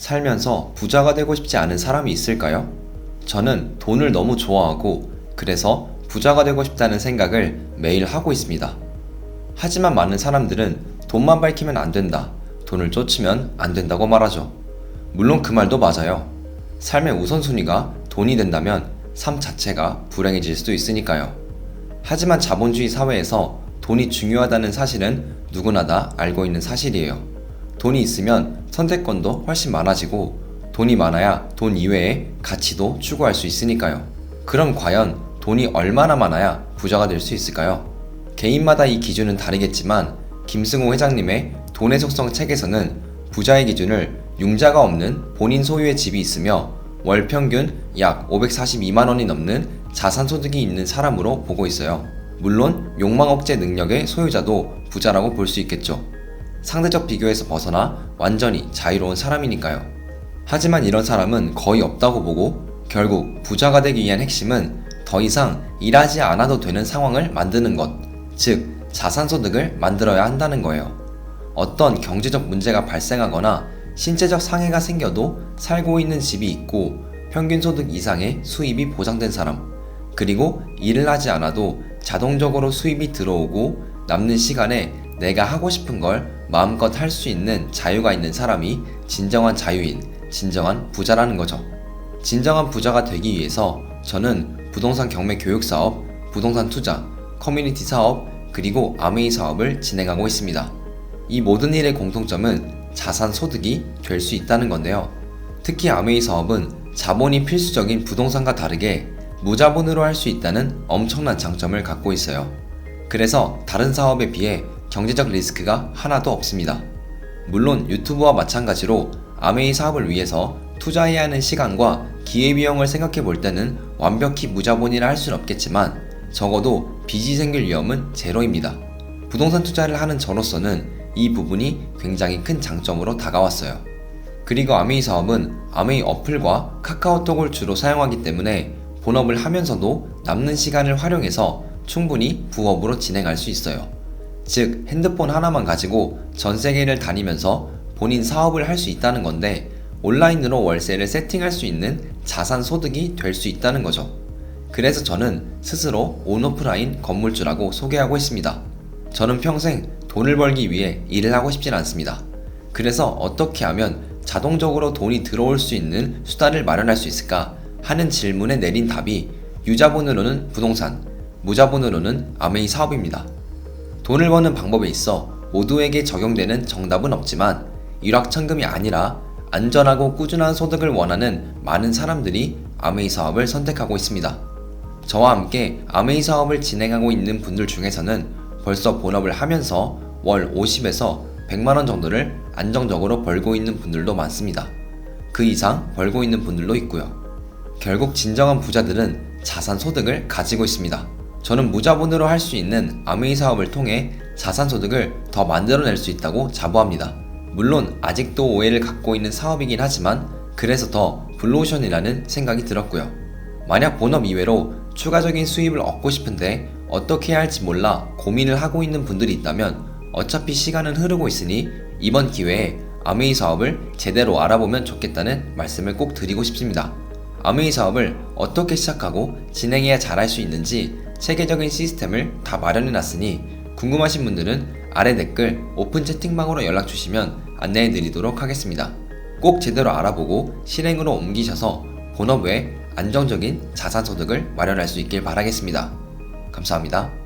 살면서 부자가 되고 싶지 않은 사람이 있을까요? 저는 돈을 너무 좋아하고 그래서 부자가 되고 싶다는 생각을 매일 하고 있습니다. 하지만 많은 사람들은 돈만 밝히면 안 된다, 돈을 쫓으면 안 된다고 말하죠. 물론 그 말도 맞아요. 삶의 우선순위가 돈이 된다면 삶 자체가 불행해질 수도 있으니까요. 하지만 자본주의 사회에서 돈이 중요하다는 사실은 누구나 다 알고 있는 사실이에요. 돈이 있으면 선택권도 훨씬 많아지고 돈이 많아야 돈 이외의 가치도 추구할 수 있으니까요. 그럼 과연 돈이 얼마나 많아야 부자가 될 수 있을까요? 개인마다 이 기준은 다르겠지만 김승호 회장님의 돈의 속성 책에서는 부자의 기준을 융자가 없는 본인 소유의 집이 있으며 월 평균 약 542만 원이 넘는 자산 소득이 있는 사람으로 보고 있어요. 물론 욕망 억제 능력의 소유자도 부자라고 볼 수 있겠죠. 상대적 비교에서 벗어나 완전히 자유로운 사람이니까요. 하지만 이런 사람은 거의 없다고 보고 결국 부자가 되기 위한 핵심은 더 이상 일하지 않아도 되는 상황을 만드는 것, 즉 자산소득을 만들어야 한다는 거예요. 어떤 경제적 문제가 발생하거나 신체적 상해가 생겨도 살고 있는 집이 있고 평균 소득 이상의 수입이 보장된 사람, 그리고 일을 하지 않아도 자동적으로 수입이 들어오고 남는 시간에 내가 하고 싶은 걸 마음껏 할 수 있는 자유가 있는 사람이 진정한 자유인, 진정한 부자라는 거죠. 진정한 부자가 되기 위해서 저는 부동산 경매 교육 사업, 부동산 투자, 커뮤니티 사업, 그리고 아메이 사업을 진행하고 있습니다. 이 모든 일의 공통점은 자산 소득이 될 수 있다는 건데요. 특히 아메이 사업은 자본이 필수적인 부동산과 다르게 무자본으로 할 수 있다는 엄청난 장점을 갖고 있어요. 그래서 다른 사업에 비해 경제적 리스크가 하나도 없습니다. 물론 유튜브와 마찬가지로 아메이 사업을 위해서 투자해야 하는 시간과 기회비용을 생각해 볼 때는 완벽히 무자본이라 할 수는 없겠지만 적어도 빚이 생길 위험은 제로입니다. 부동산 투자를 하는 저로서는 이 부분이 굉장히 큰 장점으로 다가왔어요. 그리고 아메이 사업은 아메이 어플과 카카오톡을 주로 사용하기 때문에 본업을 하면서도 남는 시간을 활용해서 충분히 부업으로 진행할 수 있어요. 즉 핸드폰 하나만 가지고 전 세계를 다니면서 본인 사업을 할 수 있다는 건데 온라인으로 월세를 세팅할 수 있는 자산 소득이 될 수 있다는 거죠. 그래서 저는 스스로 온오프라인 건물주라고 소개하고 있습니다. 저는 평생 돈을 벌기 위해 일을 하고 싶진 않습니다. 그래서 어떻게 하면 자동적으로 돈이 들어올 수 있는 수단을 마련할 수 있을까 하는 질문에 내린 답이 유자본으로는 부동산, 무자본으로는 아메이 사업입니다. 돈을 버는 방법에 있어 모두에게 적용되는 정답은 없지만 일확천금이 아니라 안전하고 꾸준한 소득을 원하는 많은 사람들이 아메이 사업을 선택하고 있습니다. 저와 함께 아메이 사업을 진행하고 있는 분들 중에서는 벌써 본업을 하면서 월 50에서 100만원 정도를 안정적으로 벌고 있는 분들도 많습니다. 그 이상 벌고 있는 분들도 있고요. 결국 진정한 부자들은 자산 소득을 가지고 있습니다. 저는 무자본으로 할 수 있는 아메이 사업을 통해 자산 소득을 더 만들어낼 수 있다고 자부합니다. 물론 아직도 오해를 갖고 있는 사업이긴 하지만 그래서 더 블루오션이라는 생각이 들었고요. 만약 본업 이외로 추가적인 수입을 얻고 싶은데 어떻게 해야 할지 몰라 고민을 하고 있는 분들이 있다면 어차피 시간은 흐르고 있으니 이번 기회에 아메이 사업을 제대로 알아보면 좋겠다는 말씀을 꼭 드리고 싶습니다. 아메이 사업을 어떻게 시작하고 진행해야 잘할 수 있는지 체계적인 시스템을 다 마련해놨으니 궁금하신 분들은 아래 댓글 오픈 채팅방으로 연락주시면 안내해드리도록 하겠습니다. 꼭 제대로 알아보고 실행으로 옮기셔서 본업 외에 안정적인 자산소득을 마련할 수 있길 바라겠습니다. 감사합니다.